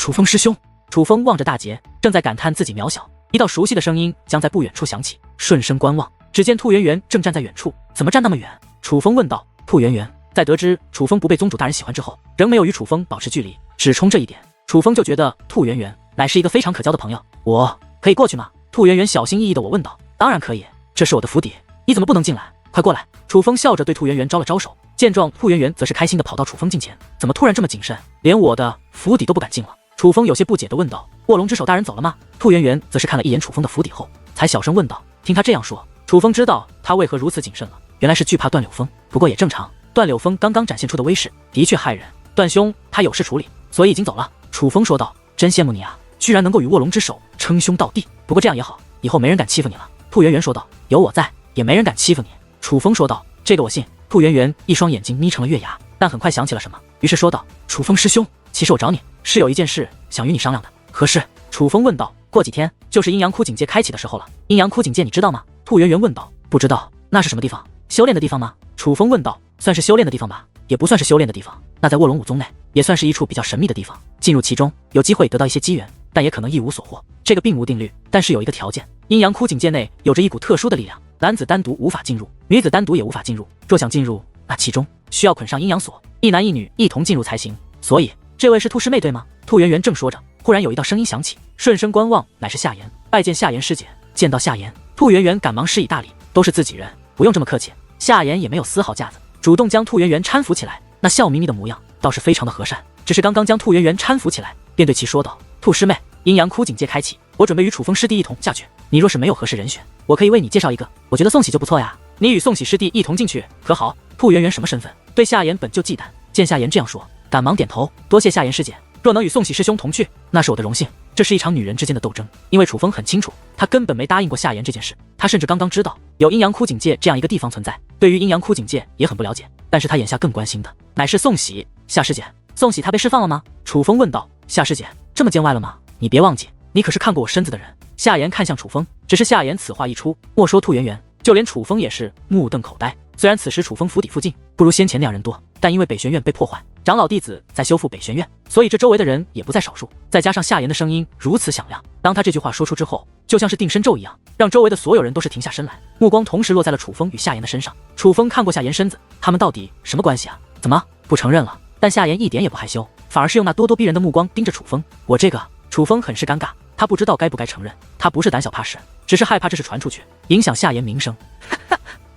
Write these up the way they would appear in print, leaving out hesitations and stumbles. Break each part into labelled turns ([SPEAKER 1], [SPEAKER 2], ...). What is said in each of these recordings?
[SPEAKER 1] 楚风师兄。楚风望着大劫，正在感叹自己渺小，一道熟悉的声音将在不远处响起。顺身观望，只见兔圆圆正站在远处，怎么站那么远？楚风问道。兔圆圆在得知楚风不被宗主大人喜欢之后，仍没有与楚风保持距离，只冲这一点，楚风就觉得兔圆圆乃是一个非常可交的朋友。我可以过去吗？兔圆圆小心翼翼地我问道。当然可以，这是我的府邸，你怎么不能进来？快过来！楚风笑着对兔圆圆招了招手，见状，兔圆圆则是开心地跑到楚风近前。怎么突然这么谨慎，连我的府邸都不敢进了？楚风有些不解地问道。卧龙之首大人走了吗？兔圆圆则是看了一眼楚风的府邸后，才小声问道。听他这样说，楚风知道他为何如此谨慎了，原来是惧怕段柳风。不过也正常，段柳风刚刚展现出的威势的确骇人。段兄他有事处理，所以已经走了。楚风说道。真羡慕你啊，居然能够与卧龙之首称兄道弟。不过这样也好，以后没人敢欺负你了。兔圆圆说道。有我在，也没人敢欺负你。楚风说道。这个我信。兔圆圆一双眼睛眯成了月牙，但很快想起了什么，于是说道。楚风师兄，其实我找你是有一件事想与你商量的。何事？楚风问道。过几天就是阴阳窟警戒开启的时候了，阴阳窟警戒你知道吗？兔圆圆问道。不知道。那是什么地方？修炼的地方吗？楚风问道。算是修炼的地方吧，也不算是修炼的地方。那在卧龙武宗内，也算是一处比较神秘的地方。进入其中，有机会得到一些机缘，但也可能一无所获。这个并无定律，但是有一个条件：阴阳窟警戒内有着一股特殊的力量，男子单独无法进入，女子单独也无法进入。若想进入，那其中需要捆上阴阳锁，一男一女一同进入才行。所以，这位是兔师妹对吗？兔圆圆正说着，忽然有一道声音响起，顺身观望，乃是夏言。拜见夏言师姐。见到夏言，兔圆圆赶忙施以大礼，都是自己人，不用这么客气。夏言也没有丝毫架子，主动将兔圆圆搀扶起来，那笑眯眯的模样倒是非常的和善。只是刚刚将兔圆圆搀扶起来，便对其说道：兔师妹，阴阳窟警戒开启，我准备与楚风师弟一同下去。你若是没有合适人选，我可以为你介绍一个，我觉得宋喜就不错呀。你与宋喜师弟一同进去可好？兔圆圆什么身份？对夏言本就忌惮，见夏言这样说，赶忙点头，多谢夏言师姐。若能与宋喜师兄同去，那是我的荣幸。这是一场女人之间的斗争，因为楚风很清楚，他根本没答应过夏言这件事。他甚至刚刚知道有阴阳窟警戒这样一个地方存在，对于阴阳窟警戒也很不了解。但是他眼下更关心的乃是宋喜。夏师姐，宋喜他被释放了吗？楚风问道。夏师姐，这么见外了吗？你别忘记，你可是看过我身子的人。夏言看向楚风，只是夏言此话一出，莫说兔圆圆，就连楚风也是目瞪口呆。虽然此时楚风府邸附近不如先前那样人多，但因为北玄院被破坏，长老弟子在修复北玄院，所以这周围的人也不在少数。再加上夏言的声音如此响亮，当他这句话说出之后，就像是定身咒一样，让周围的所有人都是停下身来，目光同时落在了楚风与夏言的身上。楚风看过夏言身子，他们到底什么关系啊？怎么不承认了？但夏言一点也不害羞，反而是用那咄咄逼人的目光盯着楚风。我这个……楚风很是尴尬，他不知道该不该承认，他不是胆小怕事，只是害怕这事传出去影响夏言名声。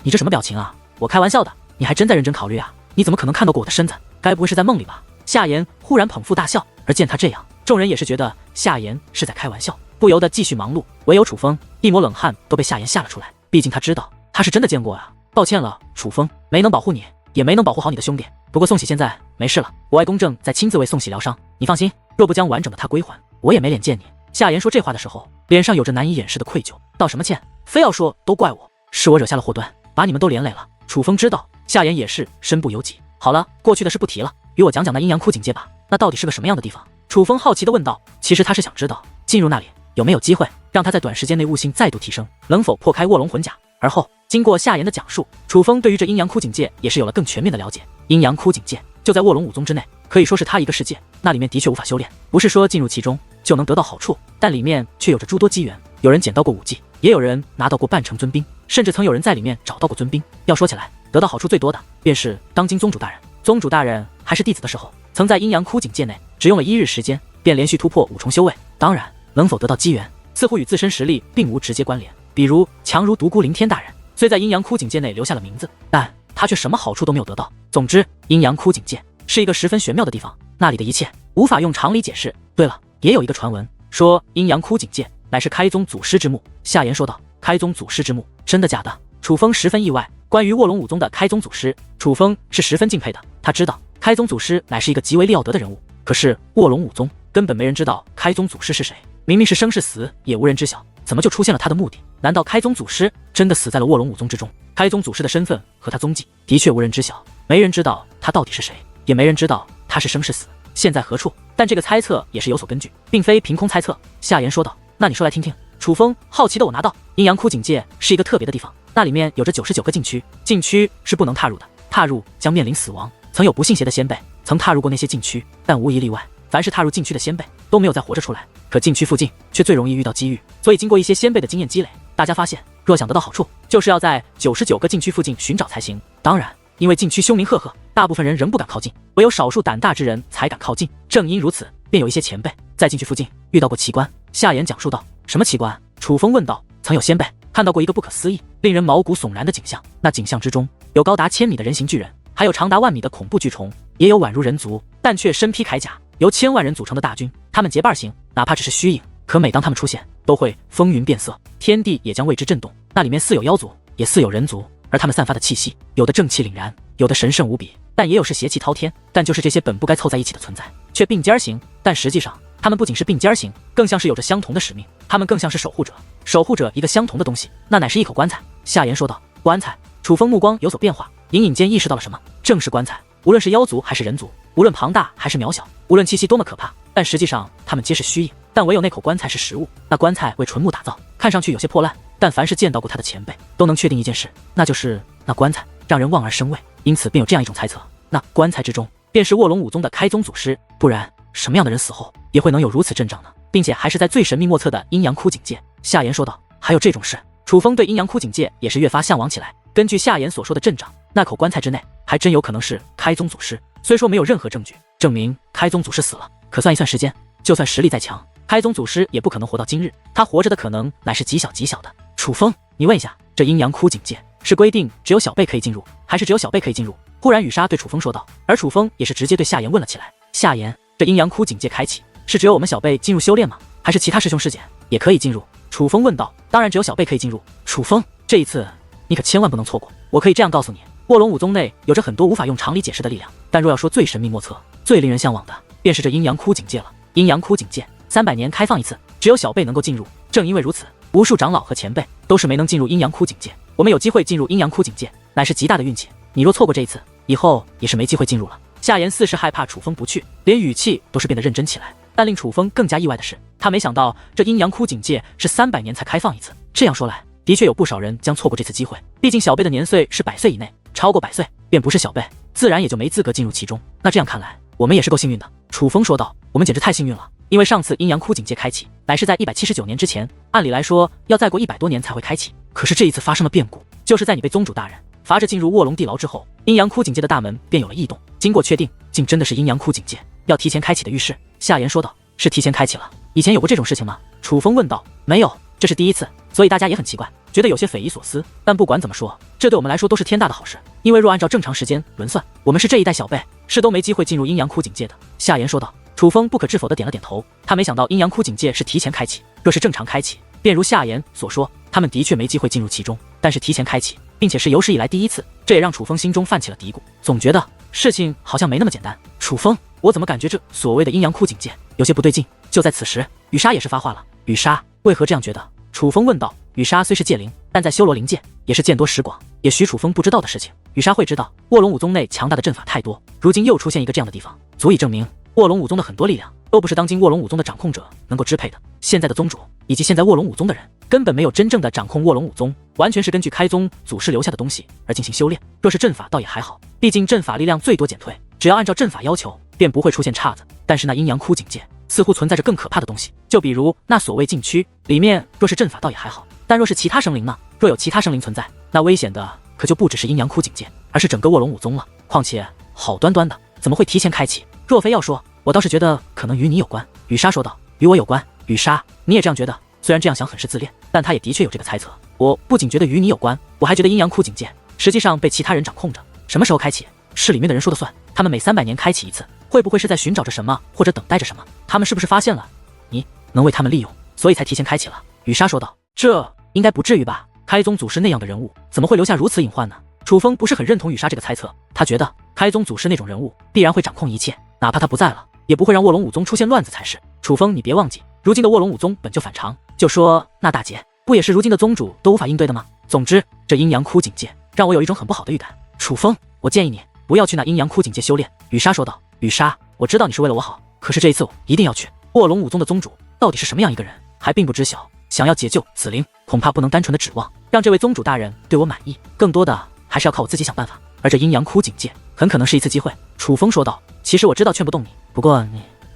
[SPEAKER 1] 你这什么表情啊？我开玩笑的，你还真在认真考虑啊？你怎么可能看到过我的身子？该不会是在梦里吧？夏言忽然捧腹大笑，而见他这样，众人也是觉得夏言是在开玩笑，不由得继续忙碌。唯有楚风一抹冷汗都被夏言吓了出来，毕竟他知道他是真的见过啊。抱歉了，楚风，没能保护你，也没能保护好你的兄弟。不过宋喜现在没事了，我外公正在亲自为宋喜疗伤，你放心，若不将完整的他归还，我也没脸见你。夏言说这话的时候，脸上有着难以掩饰的愧疚。道什么歉？非要说都怪我，是我惹下了祸端，把你们都连累了。楚风知道夏言也是身不由己。好了，过去的事不提了，与我讲讲那阴阳窟警戒吧。那到底是个什么样的地方？楚风好奇地问道。其实他是想知道，进入那里有没有机会让他在短时间内悟性再度提升，能否破开卧龙魂甲。而后经过夏言的讲述，楚风对于这阴阳窟警戒也是有了更全面的了解。阴阳窟警戒就在卧龙武宗之内，可以说是他一个世界，那里面的确无法修炼，不是说进入其中就能得到好处，但里面却有着诸多机缘。有人捡到过武技，也有人拿到过半成尊兵，甚至曾有人在里面找到过尊兵。要说起来，得到好处最多的便是当今宗主大人。宗主大人还是弟子的时候，曾在阴阳窟警戒内只用了1日时间，便连续突破5重修为。当然，能否得到机缘，似乎与自身实力并无直接关联。比如强如独孤凌天大人，虽在阴阳窟警戒内留下了名字，但他却什么好处都没有得到。总之，阴阳窟警戒是一个十分玄妙的地方，那里的一切无法用常理解释。对了，也有一个传闻说阴阳窟警戒乃是开宗祖师之墓。夏言说道。开宗祖师之墓，真的假的？楚风十分意外。关于卧龙武宗的开宗祖师，楚风是十分敬佩的。他知道开宗祖师乃是一个极为利奥德的人物，可是卧龙武宗根本没人知道开宗祖师是谁，明明是生是死也无人知晓，怎么就出现了他的目的？难道开宗祖师真的死在了卧龙武宗之中？开宗祖师的身份和他踪迹的确无人知晓，没人知道他到底是谁，也没人知道他是生是死，现在何处？但这个猜测也是有所根据，并非凭空猜测。夏言说道。那你说来听听。楚风好奇的我拿到。阴阳窟警戒是一个特别的地方，那里面有着99个禁区，禁区是不能踏入的，踏入将面临死亡。曾有不信邪的先辈曾踏入过那些禁区，但无一例外，凡是踏入禁区的先辈都没有再活着出来，可禁区附近却最容易遇到机遇。所以经过一些先辈的经验积累，大家发现，若想得到好处，就是要在99个禁区附近寻找才行。当然，因为禁区凶名赫赫，大部分人仍不敢靠近，唯有少数胆大之人才敢靠近。正因如此，便有一些前辈在禁区附近遇到过奇观。夏言讲述道：“什么奇观？”楚风问道。曾有先辈看到过一个不可思议、令人毛骨悚然的景象，那景象之中有高达1000米的人形巨人，还有长达10000米的恐怖巨虫，也有宛如人族但却身披铠甲，由千万人组成的大军。他们结伴行，哪怕只是虚影，可每当他们出现，都会风云变色，天地也将为之震动。那里面似有妖族，也似有人族，而他们散发的气息，有的正气凛然，有的神圣无比，但也有是邪气滔天。但就是这些本不该凑在一起的存在，却并肩行，但实际上他们不仅是并肩行，更像是有着相同的使命。他们更像是守护者，守护着一个相同的东西，那乃是一口棺材。夏言说道。棺材。楚风目光有所变化，隐隐间意识到了什么，正是棺材。无论是妖族还是人族，无论庞大还是渺小，无论气息多么可怕，但实际上他们皆是虚影。但唯有那口棺材是实物。那棺材为纯木打造，看上去有些破烂，但凡是见到过它的前辈都能确定一件事，那就是那棺材让人望而生畏。因此便有这样一种猜测，那棺材之中便是卧龙武宗的开宗祖师，不然什么样的人死后也会能有如此阵仗呢？并且还是在最神秘莫测的阴阳窟境界。夏言说道。还有这种事？楚风对阴阳窟境界也是越发向往起来。根据夏言所说的阵仗，那口棺材之内还真有可能是开宗祖师。虽说没有任何证据证明开宗祖师死了，可算一算时间，就算实力再强，开宗祖师也不可能活到今日，他活着的可能乃是极小极小的。楚风，你问一下，这阴阳窟境界是规定只有小辈可以进入，还是只有小辈可以进入？忽然雨莎对楚风说道，而楚风也是直接对夏言问了起来。夏言，这阴阳窟境界开启是只有我们小辈进入修炼吗？还是其他师兄师姐也可以进入？楚风问道。当然只有小辈可以进入。楚风，这一次你可千万不能错过。我可以这样告诉你，卧龙武宗内有着很多无法用常理解释的力量，但若要说最神秘莫测、最令人向往的，便是这阴阳窟境界了。阴阳窟境界300年开放一次，只有小辈能够进入。正因为如此，无数长老和前辈都是没能进入阴阳窟境界。我们有机会进入阴阳窟境界，乃是极大的运气。你若错过这一次，以后也是没机会进入了。夏言似是害怕楚风不去，连语气都是变得认真起来。但令楚风更加意外的是，他没想到这阴阳窟境界是300年才开放一次。这样说来，的确有不少人将错过这次机会。毕竟小辈的年岁是100岁以内，超过100岁便不是小辈，自然也就没资格进入其中。那这样看来，我们也是够幸运的。楚风说道。我们简直太幸运了，因为上次阴阳窟境界开启乃是在179年之前，按理来说要再过100多年才会开启。可是这一次发生了变故，就是在你被宗主大人罚着进入卧龙地牢之后，阴阳窟境界的大门便有了异动。经过确定，竟真的是阴阳窟境界要提前开启的预示。夏言说道。是提前开启了？以前有过这种事情吗？楚风问道。没有，这是第一次，所以大家也很奇怪，觉得有些匪夷所思。但不管怎么说，这对我们来说都是天大的好事，因为若按照正常时间轮算，我们是这一代小辈是都没机会进入阴阳窟境界的。夏言说道。楚风不可置否地点了点头，他没想到阴阳窟境界是提前开启，若是正常开启，便如夏言所说，他们的确没机会进入其中，但是提前开启，并且是有史以来第一次，这也让楚风心中泛起了嘀咕，总觉得事情好像没那么简单。楚风，我怎么感觉这所谓的阴阳窟境界有些不对劲？就在此时，雨莎也是发话了。雨莎，为何这样觉得？楚风问道。雨莎虽是界灵，但在修罗灵界也是见多识广，也许楚风不知道的事情，雨莎会知道。卧龙武宗内强大的阵法太多，如今又出现一个这样的地方，足以证明卧龙武宗的很多力量都不是当今卧龙武宗的掌控者能够支配的。现在的宗主以及现在卧龙武宗的人根本没有真正的掌控卧龙武宗，完全是根据开宗祖师留下的东西而进行修炼。若是阵法倒也还好，毕竟阵法力量最多减退，只要按照阵法要求便不会出现岔子。但是那阴阳窟境界似乎存在着更可怕的东西，就比如那所谓禁区里面，若是阵法倒也还好，但若是其他生灵呢？若有其他生灵存在，那危险的可就不只是阴阳窟境界，而是整个卧龙武宗了。况且好端端的怎么会提前开启？若非要说，我倒是觉得可能与你有关。雨莎说道。与我有关？雨莎，你也这样觉得？虽然这样想很是自恋，但他也的确有这个猜测。我不仅觉得与你有关，我还觉得阴阳窟境界实际上被其他人掌控着。什么时候开启？是里面的人说的算。他们每300年开启一次，会不会是在寻找着什么，或者等待着什么？他们是不是发现了你能为他们利用，所以才提前开启了？雨莎说道。这应该不至于吧？开宗祖师那样的人物，怎么会留下如此隐患呢？楚风不是很认同雨莎这个猜测，他觉得开宗祖师那种人物必然会掌控一切，哪怕他不在了，也不会让卧龙武宗出现乱子才是。楚风，你别忘记，如今的卧龙武宗本就反常，就说那大劫，不也是如今的宗主都无法应对的吗？总之，这阴阳窟境界让我有一种很不好的预感。楚风，我建议你不要去那阴阳窟境界修炼。雨莎说道。雨莎，我知道你是为了我好，可是这一次我一定要去。卧龙武宗的宗主到底是什么样一个人，还并不知晓。想要解救紫菱，恐怕不能单纯的指望让这位宗主大人对我满意，更多的还是要靠我自己想办法。而这阴阳窟境界很可能是一次机会。楚风说道。其实我知道劝不动你，不过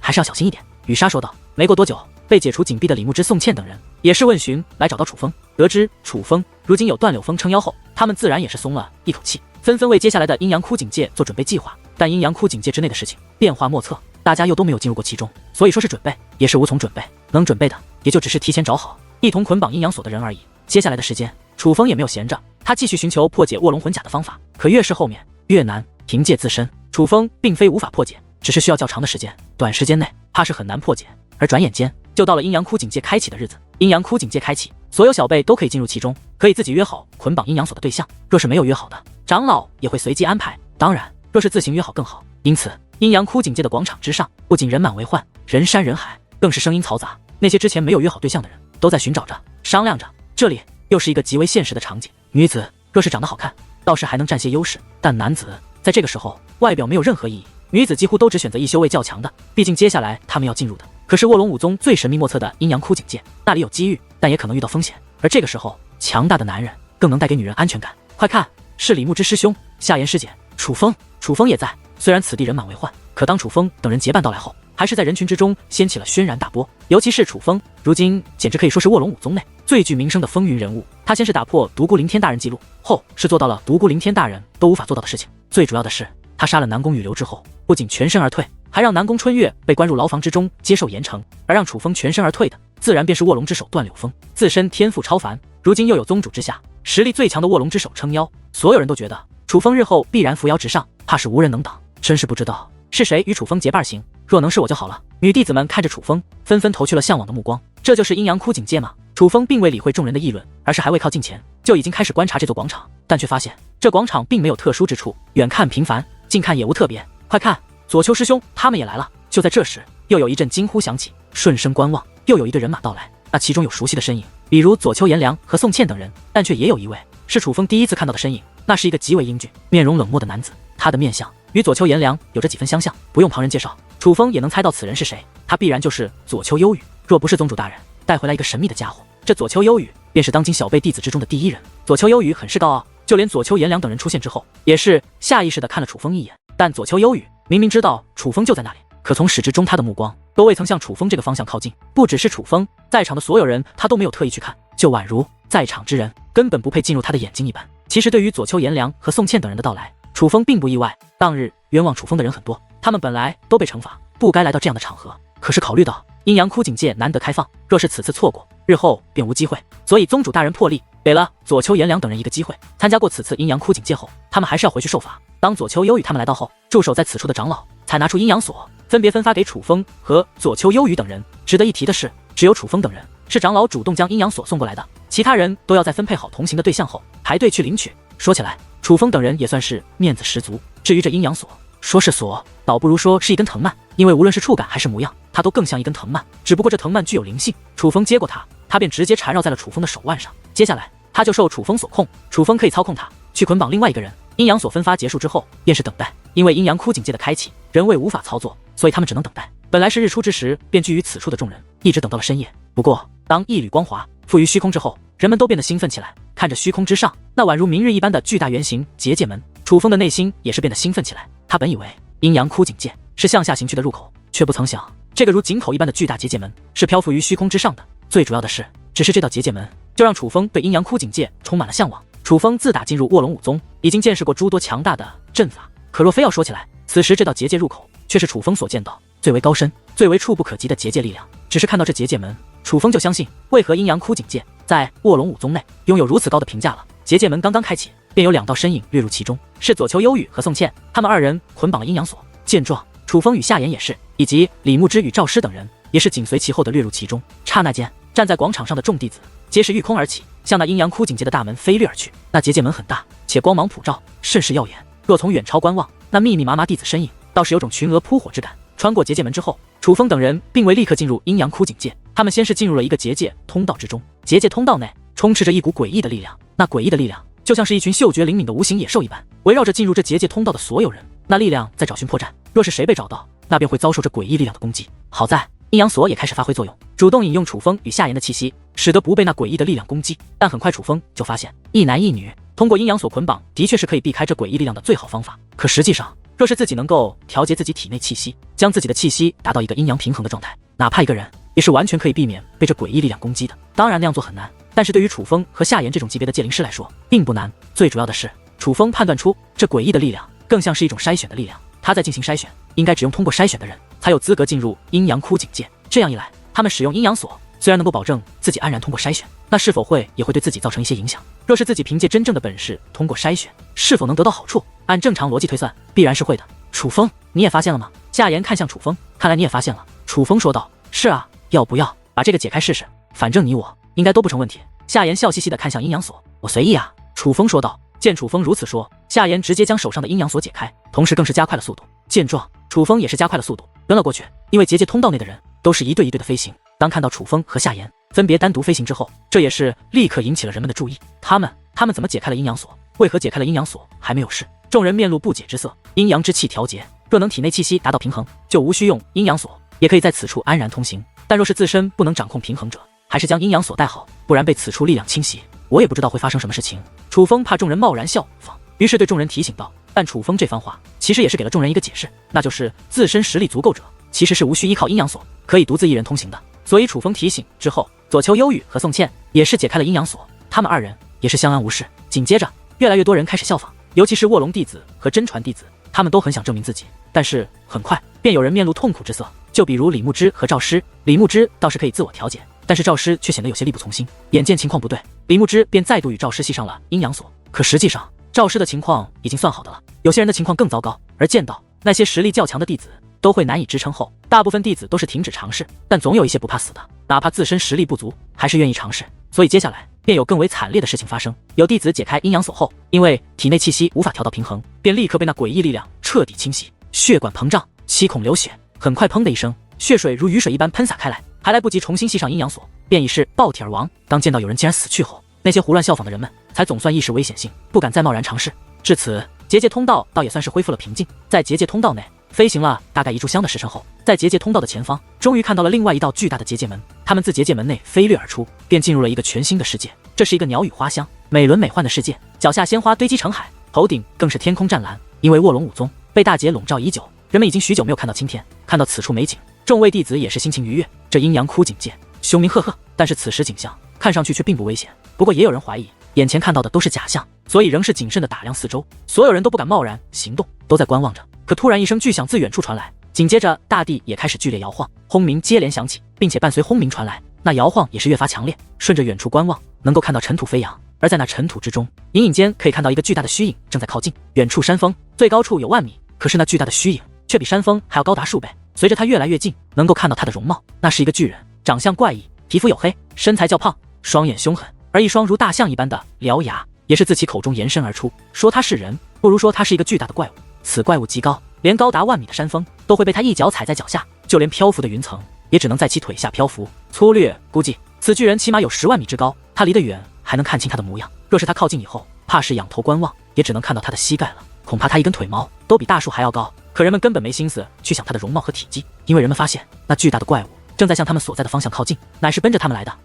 [SPEAKER 1] 还是要小心一点。雨莎说道。没过多久，被解除紧闭的李牧之、宋茜等人也是问询来找到楚风，得知楚风如今有断柳峰撑腰后，他们自然也是松了一口气，纷纷为接下来的阴阳窟警戒做准备计划。但阴阳窟警戒之内的事情变化莫测，大家又都没有进入过其中，所以说是准备也是无从准备，能准备的也就只是提前找好一同捆绑阴阳锁的人而已。接下来的时间，楚风也没有闲着，他继续寻求破解卧龙魂甲的方法。可越是后面越难，凭借自身，楚风并非无法破解，只是需要较长的时间，短时间内怕是很难破解。而转眼间就到了阴阳窟警戒开启的日子。阴阳窟警戒开启，所有小辈都可以进入其中，可以自己约好捆绑阴阳锁的对象。若是没有约好的，长老也会随机安排。当然，若是自行约好更好。因此，阴阳窟警戒的广场之上，不仅人满为患，人山人海，更是声音嘈杂。那些之前没有约好对象的人，都在寻找着、商量着。这里又是一个极为现实的场景。女子若是长得好看，倒是还能占些优势，但男子在这个时候，外表没有任何意义。女子几乎都只选择一修为较强的，毕竟接下来他们要进入的可是卧龙武宗最神秘莫测的阴阳窟警戒，那里有机遇，但也可能遇到风险。而这个时候，强大的男人更能带给女人安全感。快看，是李牧之师兄、夏言师姐、楚风。楚风也在。虽然此地人满为患，可当楚风等人结伴到来后，还是在人群之中掀起了轩然大波。尤其是楚风，如今简直可以说是卧龙武宗内最具名声的风云人物。他先是打破独孤凌天大人记录，后是做到了独孤凌天大人都无法做到的事情。最主要的是，他杀了南宫羽流之后，不仅全身而退，还让南宫春月被关入牢房之中接受严惩。而让楚风全身而退的，自然便是卧龙之手段柳峰。自身天赋超凡，如今又有宗主之下实力最强的卧龙之手撑腰，所有人都觉得楚风日后必然扶摇直上，怕是无人能挡。真是不知道是谁与楚风结伴行，若能是我就好了。女弟子们看着楚风，纷纷投去了向往的目光。这就是阴阳窟警戒吗？楚风并未理会众人的议论，而是还未靠近前，就已经开始观察这座广场，但却发现这广场并没有特殊之处，远看平凡，近看也无特别。快看，左丘师兄他们也来了！就在这时，又有一阵惊呼响起，顺声观望，又有一队人马到来。那其中有熟悉的身影，比如左丘颜良和宋茜等人，但却也有一位是楚风第一次看到的身影，那是一个极为英俊、面容冷漠的男子。他的面相与左丘颜良有着几分相像，不用旁人介绍，楚风也能猜到此人是谁。他必然就是左丘幽羽。若不是宗主大人带回来一个神秘的家伙，这左丘幽羽便是当今小辈弟子之中的第一人。左丘幽羽很是高傲，就连左丘颜良等人出现之后，也是下意识地看了楚风一眼。但左丘幽羽明明知道楚风就在那里，可从始至终他的目光都未曾向楚风这个方向靠近。不只是楚风，在场的所有人他都没有特意去看，就宛如在场之人根本不配进入他的眼睛一般。其实对于左丘颜良和宋茜等人的到来，楚风并不意外。当日冤枉楚风的人很多，他们本来都被惩罚，不该来到这样的场合。可是考虑到阴阳窟警戒难得开放，若是此次错过，日后便无机会，所以宗主大人破例给了左丘颜良等人一个机会。参加过此次阴阳窟警戒后，他们还是要回去受罚。当左丘幽羽他们来到后，驻守在此处的长老才拿出阴阳锁，分别分发给楚风和左丘幽羽等人。值得一提的是，只有楚风等人是长老主动将阴阳锁送过来的，其他人都要在分配好同行的对象后排队去领取。说起来，楚风等人也算是面子十足。至于这阴阳锁，说是锁，倒不如说是一根藤蔓，因为无论是触感还是模样，它都更像一根藤蔓，只不过这藤蔓具有灵性。楚风接过它，它便直接缠绕在了楚风的手腕上。接下来，它就受楚风所控，楚风可以操控它去捆绑另外一个人。阴阳锁分发结束之后，便是等待。因为阴阳窟警戒的开启，人为无法操作，所以他们只能等待。本来是日出之时便居于此处的众人，一直等到了深夜。不过，当一缕光华附于虚空之后，人们都变得兴奋起来。看着虚空之上那宛如明日一般的巨大圆形结界门，楚风的内心也是变得兴奋起来。他本以为阴阳窟警戒是向下行去的入口，却不曾想这个如井口一般的巨大结界门是漂浮于虚空之上的。最主要的是，只是这道结界门就让楚风对阴阳窟警戒充满了向往。楚风自打进入卧龙武宗，已经见识过诸多强大的阵法，可若非要说起来，此时这道结界入口却是楚风所见到最为高深、最为触不可及的结界力量。只是看到这结界门，楚风就相信为何阴阳窟警戒在卧龙武宗内拥有如此高的评价了。结界门刚刚开启，便有两道身影跃入其中，是左丘幽羽和宋茜，他们二人捆绑了阴阳锁。见状，楚风与夏言也是，以及李牧之与赵师等人也是紧随其后的掠入其中。刹那间，站在广场上的众弟子皆是御空而起，向那阴阳窟警戒的大门飞掠而去。那结界门很大，且光芒普照，甚是耀眼。若从远超观望，那密密麻麻弟子身影倒是有种群蛾扑火之感。穿过结界门之后，楚风等人并未立刻进入阴阳窟警戒，他们先是进入了一个结界通道之中。结界通道内充斥着一股诡异的力量，那诡异的力量就像是一群嗅觉灵敏的无形野兽一般，围绕着进入这结界通道的所有人。那力量在找寻破绽，若是谁被找到，那便会遭受这诡异力量的攻击。好在阴阳锁也开始发挥作用，主动引用楚风与夏言的气息，使得不被那诡异的力量攻击。但很快楚风就发现，一男一女通过阴阳锁捆绑的确是可以避开这诡异力量的最好方法。可实际上若是自己能够调节自己体内气息，将自己的气息达到一个阴阳平衡的状态，哪怕一个人也是完全可以避免被这诡异力量攻击的。当然那样做很难，但是对于楚风和夏言这种级别的界灵师来说并不难。最主要的是，楚风判断出这诡异的力量更像是一种筛选的力量，他在进行筛选，应该只用通过筛选的人才有资格进入阴阳窟境界。这样一来，他们使用阴阳锁虽然能够保证自己安然通过筛选，那是否也会对自己造成一些影响？若是自己凭借真正的本事通过筛选，是否能得到好处？按正常逻辑推算，必然是会的。楚风，你也发现了吗？夏言看向楚风，看来你也发现了。楚风说道：是啊，要不要把这个解开试试？反正你我应该都不成问题。夏言笑嘻嘻地看向阴阳锁，我随意啊。楚风说道。见楚风如此说，夏言直接将手上的阴阳锁解开，同时更是加快了速度。见状，楚风也是加快了速度跟了过去。因为结界通道内的人都是一对一对的飞行，当看到楚风和夏言分别单独飞行之后，这也是立刻引起了人们的注意。他们怎么解开了阴阳锁？为何解开了阴阳锁还没有事？众人面露不解之色。阴阳之气调节，若能体内气息达到平衡，就无需用阴阳锁，也可以在此处安然通行。但若是自身不能掌控平衡者，还是将阴阳锁带好，不然被此处力量侵袭，我也不知道会发生什么事情。楚风怕众人贸然效仿，于是对众人提醒道。但楚风这番话其实也是给了众人一个解释，那就是自身实力足够者其实是无需依靠阴阳锁，可以独自一人通行的。所以楚风提醒之后，左丘幽雨和宋茜也是解开了阴阳锁，他们二人也是相安无事。紧接着，越来越多人开始效仿，尤其是卧龙弟子和真传弟子，他们都很想证明自己，但是很快便有人面露痛苦之色。就比如李牧之和赵师，李牧之倒是可以自我调节，但是赵师却显得有些力不从心。眼见情况不对，李牧之便再度与赵师系上了阴阳锁。可实际上，赵师的情况已经算好的了，有些人的情况更糟糕。而见到那些实力较强的弟子都会难以支撑后，大部分弟子都是停止尝试，但总有一些不怕死的，哪怕自身实力不足，还是愿意尝试。所以接下来便有更为惨烈的事情发生。有弟子解开阴阳锁后，因为体内气息无法调到平衡，便立刻被那诡异力量彻底侵袭，血管膨胀，七孔流血，很快砰的一声，血水如雨水一般喷洒开来，还来不及重新系上阴阳锁，便已是爆体而亡。当见到有人竟然死去后，那些胡乱效仿的人们才总算意识危险性，不敢再贸然尝试。至此，结界通道倒也算是恢复了平静。在结界通道内飞行了大概一炷香的时辰后，在结界通道的前方终于看到了另外一道巨大的结界门。他们自结界门内飞掠而出，便进入了一个全新的世界。这是一个鸟语花香、美轮美奂的世界，脚下鲜花堆积成海，头顶更是天空湛蓝。因为卧龙武宗被大劫笼罩已久，人们已经许久没有看到青天。看到此处美景，众位弟子也是心情愉悦。这阴阳窟境界凶名赫赫，但是此时景象看上去却并不危险。不过也有人怀疑眼前看到的都是假象，所以仍是谨慎地打量四周。所有人都不敢贸然行动，都在观望着。可突然一声巨响自远处传来，紧接着大地也开始剧烈摇晃，轰鸣接连响起，并且伴随轰鸣传来，那摇晃也是越发强烈。顺着远处观望，能够看到尘土飞扬，而在那尘土之中，隐隐间可以看到一个巨大的虚影正在靠近。远处山峰最高处有万米，可是那巨大的虚影却比山峰还要高达数倍。随着它越来越近，能够看到它的容貌，那是一个巨人，长相怪异，皮肤黝黑，身材较胖，双眼凶狠，而一双如大象一般的獠牙也是自其口中延伸而出。说它是人，不如说它是一个巨大的怪物。此怪物极高，连高达万米的山峰都会被它一脚踩在脚下，就连漂浮的云层也只能在其腿下漂浮。粗略估计，此巨人起码有10万米之高。他离得远还能看清他的模样，若是他靠近以后，怕是仰头观望，也只能看到他的膝盖了。恐怕他一根腿毛都比大树还要高。可人们根本没心思去想他的容貌和体积，因为人们发现那巨大的怪物正在向他们所在的方向靠近，乃是奔着他们来的。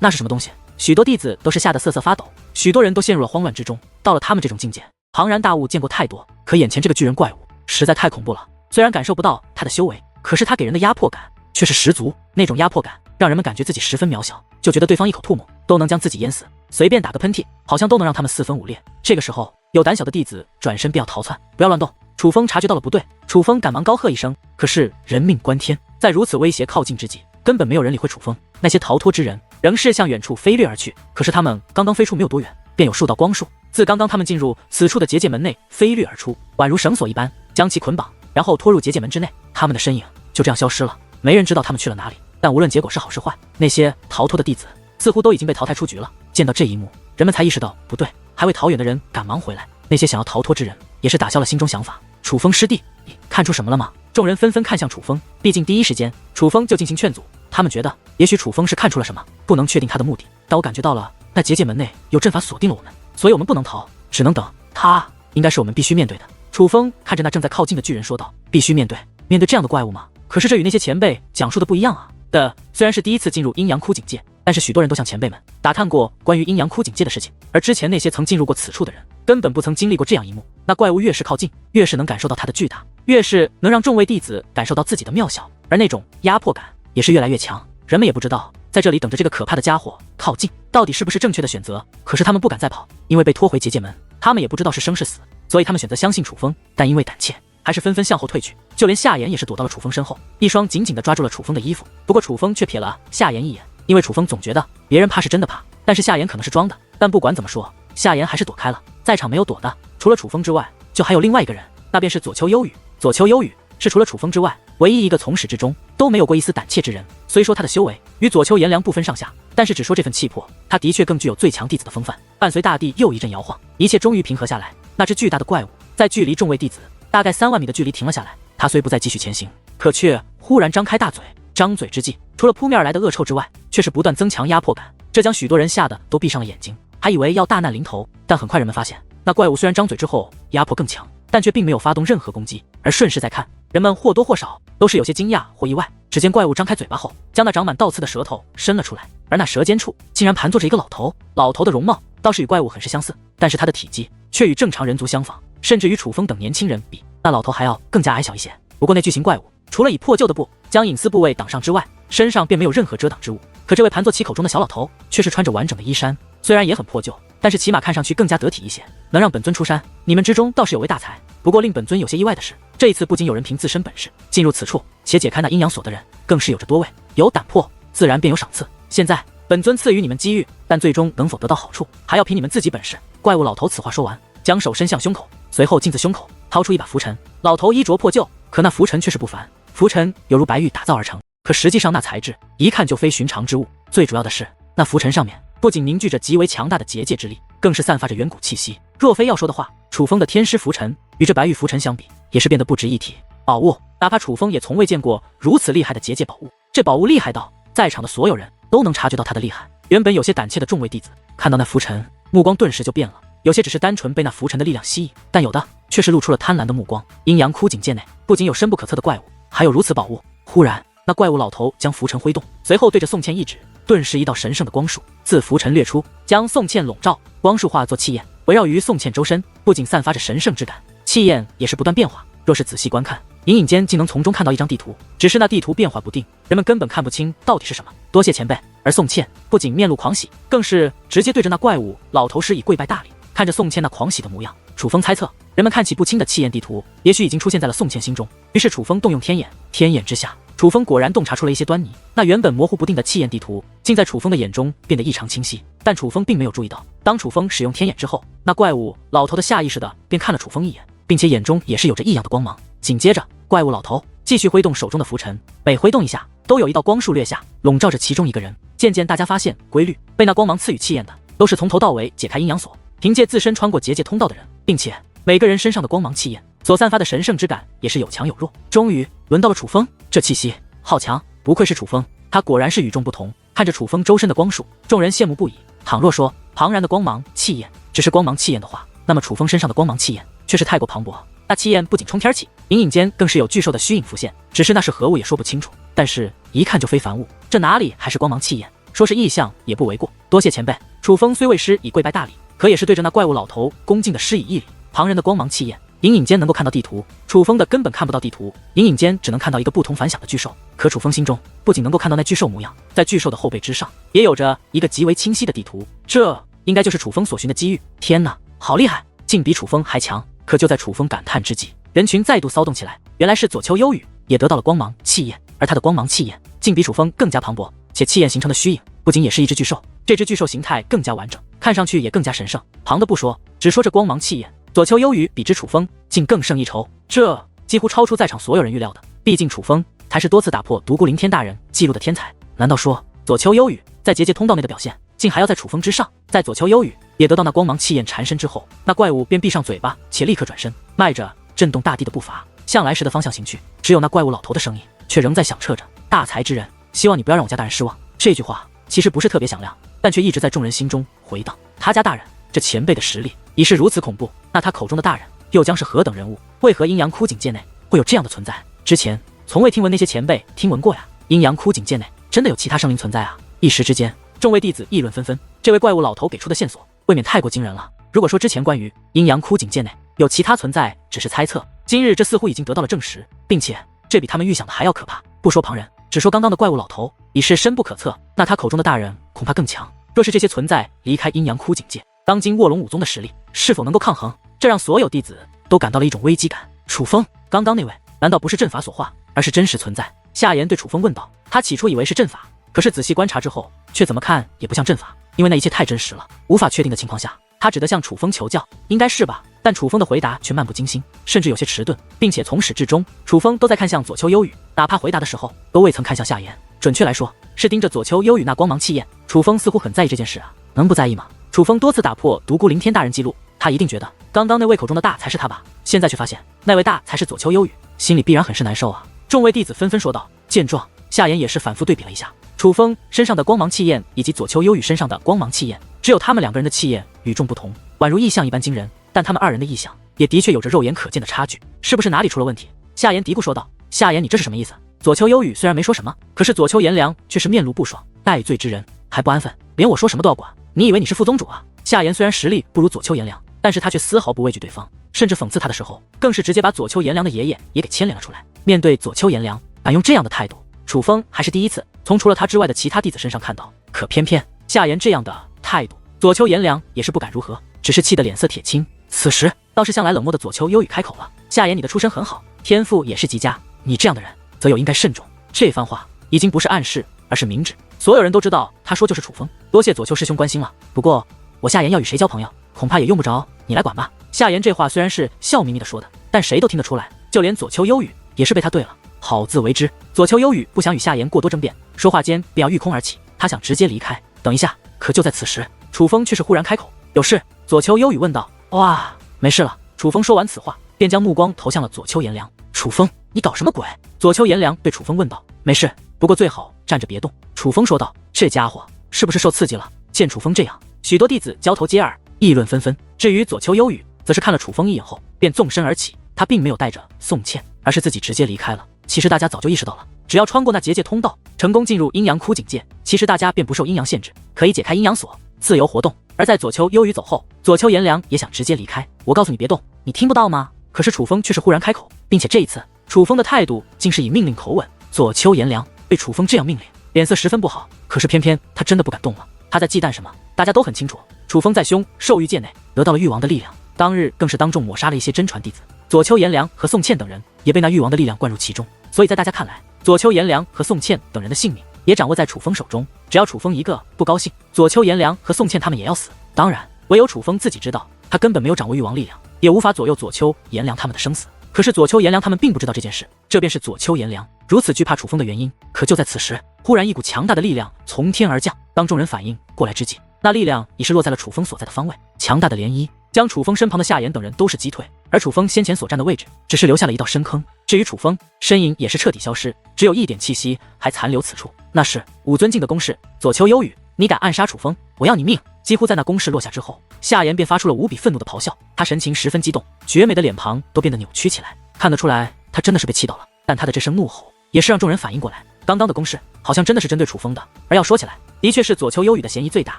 [SPEAKER 1] 那是什么东西？许多弟子都是吓得瑟瑟发抖，许多人都陷入了慌乱之中。到了他们这种境界，庞然大物见过太多，可眼前这个巨人怪物实在太恐怖了。虽然感受不到他的修为，可是他给人的压迫感却是十足。那种压迫感让人们感觉自己十分渺小，就觉得对方一口唾沫都能将自己淹死，随便打个喷嚏好像都能让他们四分五裂。这个时候，有胆小的弟子转身便要逃窜，不要乱动。楚风察觉到了不对，楚风赶忙高喝一声。可是人命关天，在如此威胁靠近之际，根本没有人理会楚风。那些逃脱之人仍是向远处飞掠而去，可是他们刚刚飞出没有多远，便有数道光束自刚刚他们进入此处的结界门内飞掠而出，宛如绳索一般将其捆绑，然后拖入结界门之内。他们的身影就这样消失了，没人知道他们去了哪里。但无论结果是好是坏，那些逃脱的弟子似乎都已经被淘汰出局了。见到这一幕，人们才意识到不对，还未逃远的人赶忙回来。那些想要逃脱之人也是打消了心中想法。楚风师弟，你看出什么了吗？众人纷纷看向楚风，毕竟第一时间楚风就进行劝阻。他们觉得也许楚风是看出了什么，不能确定他的目的，但我感觉到了那结界门内有阵法锁定了我们，所以我们不能逃，只能等。他应该是我们必须面对的。楚风看着那正在靠近的巨人说道，必须面对这样的怪物吗？可是这与那些前辈讲述的不一样啊。的虽然是第一次进入阴阳窟境界，但是许多人都向前辈们打探过关于阴阳窟境界的事情，而之前那些曾进入过此处的人，根本不曾经历过这样一幕。那怪物越是靠近，越是能感受到它的巨大，越是能让众位弟子感受到自己的渺小，而那种压迫感也是越来越强。人们也不知道在这里等着这个可怕的家伙靠近，到底是不是正确的选择。可是他们不敢再跑，因为被拖回结界门，他们也不知道是生是死，所以他们选择相信楚风，但因为胆怯，还是纷纷向后退去。就连夏言也是躲到了楚风身后，一双紧紧地抓住了楚风的衣服。不过楚风却瞥了夏言一眼，因为楚风总觉得别人怕是真的怕，但是夏言可能是装的。但不管怎么说，夏言还是躲开了。在场没有躲的，除了楚风之外，就还有另外一个人，那便是左丘幽雨。左丘幽雨是除了楚风之外唯一一个从始至终都没有过一丝胆怯之人。虽说他的修为与左丘颜良不分上下，但是只说这份气魄，他的确更具有最强弟子的风范。伴随大地又一阵摇晃，一切终于平和下来。那只巨大的怪物在距离众位弟子大概3万米的距离停了下来，他虽不再继续前行，可却忽然张开大嘴。张嘴之际，除了扑面而来的恶臭之外，却是不断增强压迫感，这将许多人吓得都闭上了眼睛，还以为要大难临头。但很快人们发现，那怪物虽然张嘴之后压迫更强，但却并没有发动任何攻击。而顺势再看，人们或多或少都是有些惊讶或意外。只见怪物张开嘴巴后，将那长满倒刺的舌头伸了出来，而那舌尖处竟然盘坐着一个老头。老头的容貌倒是与怪物很是相似，但是他的体积却与正常人族相仿，甚至与楚风等年轻人比，那老头还要更加矮小一些。不过那巨型怪物除了以破旧的布将隐私部位挡上之外，身上便没有任何遮挡之物。可这位盘坐其口中的小老头却是穿着完整的衣衫，虽然也很破旧，但是起码看上去更加得体一些，能让本尊出山。你们之中倒是有位大才，不过令本尊有些意外的是，这一次不仅有人凭自身本事进入此处，且解开那阴阳锁的人更是有着多位。有胆魄自然便有赏赐，现在本尊赐予你们机遇，但最终能否得到好处，还要凭你们自己本事。怪物老头此话说完，将手伸向胸口，随后径自胸口掏出一把拂尘。老头衣着破旧，可那拂尘却是不凡，拂尘犹如白玉打造而成，可实际上那材质一看就非寻常之物。最主要的是，那拂尘上面不仅凝聚着极为强大的结界之力，更是散发着远古气息。若非要说的话，楚风的天师拂尘与这白玉拂尘相比，也是变得不值一提。宝物，哪怕楚风也从未见过如此厉害的结界宝物。这宝物厉害到在场的所有人都能察觉到它的厉害。原本有些胆怯的众位弟子看到那拂尘，目光顿时就变了。有些只是单纯被那拂尘的力量吸引，但有的却是露出了贪婪的目光。阴阳窟境界内不仅有深不可测的怪物，还有如此宝物。忽然，那怪物老头将拂尘挥动，随后对着宋茜一指，顿时一道神圣的光束自拂尘掠出，将宋茜笼罩。光束化作气焰，围绕于宋茜周身，不仅散发着神圣之感，气焰也是不断变化。若是仔细观看，隐隐间竟能从中看到一张地图，只是那地图变化不定，人们根本看不清到底是什么。多谢前辈。而宋茜不仅面露狂喜，更是直接对着那怪物老头施以跪拜大礼。看着宋茜那狂喜的模样，楚风猜测，人们看起不清的气焰地图，也许已经出现在了宋茜心中。于是楚风动用天眼，天眼之下，楚风果然洞察出了一些端倪。那原本模糊不定的气焰地图，竟在楚风的眼中变得异常清晰。但楚风并没有注意到，当楚风使用天眼之后，那怪物老头的下意识的便看了楚风一眼，并且眼中也是有着异样的光芒。紧接着，怪物老头继续挥动手中的拂尘，每挥动一下，都有一道光束掠下，笼罩着其中一个人。渐渐大家发现规律，被那光芒赐予气焰的，都是从头到尾解开阴阳锁，凭借自身穿过结界通道的人，并且每个人身上的光芒气焰所散发的神圣之感也是有强有弱。终于轮到了楚风，这气息好强，不愧是楚风，他果然是与众不同。看着楚风周身的光束，众人羡慕不已。倘若说庞然的光芒气焰只是光芒气焰的话，那么楚风身上的光芒气焰却是太过磅礴。那气焰不仅冲天起，隐隐间更是有巨兽的虚影浮现，只是那是何物也说不清楚，但是一看就非凡物，这哪里还是光芒气焰，说是异象也不为过。多谢前辈。楚风虽未施以跪拜大礼，可也是对着那怪物老头恭敬的施以一礼。旁人的光芒气焰隐隐间能够看到地图，楚风的根本看不到地图，隐隐间只能看到一个不同凡响的巨兽。可楚风心中不仅能够看到那巨兽模样，在巨兽的后背之上也有着一个极为清晰的地图，这应该就是楚风所寻的机遇。天哪，好厉害，竟比楚风还强！可就在楚风感叹之际，人群再度骚动起来。原来是左丘幽雨也得到了光芒气焰，而他的光芒气焰竟比楚风更加磅礴，且气焰形成的虚影不仅也是一只巨兽，这只巨兽形态更加完整，看上去也更加神圣。旁的不说，只说这光芒气焰，左丘幽雨比之楚风竟更胜一筹，这几乎超出在场所有人预料的。毕竟楚风才是多次打破独孤凌天大人记录的天才，难道说左丘幽雨在结界通道内的表现竟还要在楚风之上？在左丘幽雨也得到那光芒气焰缠身之后，那怪物便闭上嘴巴，且立刻转身，迈着震动大地的步伐向来时的方向行去。只有那怪物老头的声音却仍在响彻着：大才之人，希望你不要让我家大人失望。这句话其实不是特别响亮，但却一直在众人心中回荡。他家大人这前辈的实力已是如此恐怖，那他口中的大人又将是何等人物？为何阴阳窟境界内会有这样的存在？之前从未听闻那些前辈听闻过呀。阴阳窟境界内真的有其他生灵存在啊！一时之间，众位弟子议论纷纷。这位怪物老头给出的线索未免太过惊人了。如果说之前关于阴阳窟井界内有其他存在只是猜测，今日这似乎已经得到了证实，并且这比他们预想的还要可怕。不说旁人，只说刚刚的怪物老头已是深不可测，那他口中的大人恐怕更强。若是这些存在离开阴阳窟井界，当今卧龙武宗的实力是否能够抗衡？这让所有弟子都感到了一种危机感。楚风，刚刚那位难道不是阵法所化，而是真实存在？夏言对楚风问道。他起初以为是阵法，可是仔细观察之后，却怎么看也不像阵法，因为那一切太真实了，无法确定的情况下，他只得向楚风求教。应该是吧？但楚风的回答却漫不经心，甚至有些迟钝，并且从始至终，楚风都在看向左丘幽雨，哪怕回答的时候都未曾看向夏言。准确来说，是盯着左丘幽雨那光芒气焰。楚风似乎很在意这件事啊，能不在意吗？楚风多次打破独孤凌天大人记录，他一定觉得刚刚那位口中的大才是他吧？现在却发现那位大才是左丘幽雨，心里必然很是难受啊！众位弟子纷纷说道。见状，夏言也是反复对比了一下楚风身上的光芒气焰以及左丘幽雨身上的光芒气焰，只有他们两个人的气焰与众不同，宛如异象一般惊人。但他们二人的异象也的确有着肉眼可见的差距，是不是哪里出了问题？夏言嘀咕说道。夏言，你这是什么意思？左丘幽雨虽然没说什么，可是左丘颜良却是面露不爽，戴罪之人还不安分，连我说什么都要管，你以为你是副宗主啊？夏言虽然实力不如左丘颜良，但是他却丝毫不畏惧对方，甚至讽刺他的时候，更是直接把左丘颜良的爷爷也给牵连了出来。面对左丘颜良敢用这样的态度，楚风还是第一次从除了他之外的其他弟子身上看到。可偏偏夏言这样的态度，左丘颜良也是不敢如何，只是气得脸色铁青。此时倒是向来冷漠的左丘幽雨开口了。夏言，你的出身很好，天赋也是极佳，你这样的人则有应该慎重。这番话已经不是暗示，而是明指，所有人都知道他说就是楚风。多谢左丘师兄关心了，不过我夏言要与谁交朋友，恐怕也用不着你来管吧。夏言这话虽然是笑眯眯的说的，但谁都听得出来，就连左丘幽雨也是被他对了，好自为之。左丘幽雨不想与夏言过多争辩，说话间便要御空而起，他想直接离开。等一下，可就在此时，楚风却是忽然开口，有事？左丘幽雨问道。哇，没事了。楚风说完此话，便将目光投向了左丘颜良。楚风，你搞什么鬼？左丘颜良对楚风问道。没事，不过最好站着别动。楚风说道。这家伙是不是受刺激了？见楚风这样，许多弟子交头接耳，议论纷纷。至于左丘幽雨，则是看了楚风一眼后，便纵身而起。他并没有带着宋茜，而是自己直接离开了。其实大家早就意识到了，只要穿过那结界通道，成功进入阴阳窟井界，其实大家便不受阴阳限制，可以解开阴阳锁，自由活动。而在左丘幽雨走后，左丘颜良也想直接离开。我告诉你别动，你听不到吗？可是楚风却是忽然开口，并且这一次楚风的态度竟是以命令口吻。左丘颜良被楚风这样命令，脸色十分不好。可是偏偏他真的不敢动了。他在忌惮什么？大家都很清楚。楚风在凶兽域界内得到了域王的力量，当日更是当众抹杀了一些真传弟子，左丘颜良和宋茜等人也被那域王的力量灌入其中。所以在大家看来，左丘颜良和宋茜等人的性命也掌握在楚风手中，只要楚风一个不高兴，左丘颜良和宋茜他们也要死。当然，唯有楚风自己知道，他根本没有掌握域王力量，也无法左右左丘颜良他们的生死。可是左丘颜良他们并不知道这件事，这便是左丘颜良如此惧怕楚风的原因。可就在此时，忽然一股强大的力量从天而降，当众人反应过来之际，那力量已是落在了楚风所在的方位，强大的涟漪将楚风身旁的夏言等人都是击退，而楚风先前所站的位置只是留下了一道深坑。至于楚风，身影也是彻底消失，只有一点气息还残留此处，那是武尊境的攻势。左丘幽雨，你敢暗杀楚风，我要你命！几乎在那攻势落下之后，夏言便发出了无比愤怒的咆哮，他神情十分激动，绝美的脸庞都变得扭曲起来，看得出来他真的是被气到了。但他的这声怒吼也是让众人反应过来，刚刚的攻势好像真的是针对楚风的。而要说起来，的确是左丘幽雨的嫌疑最大，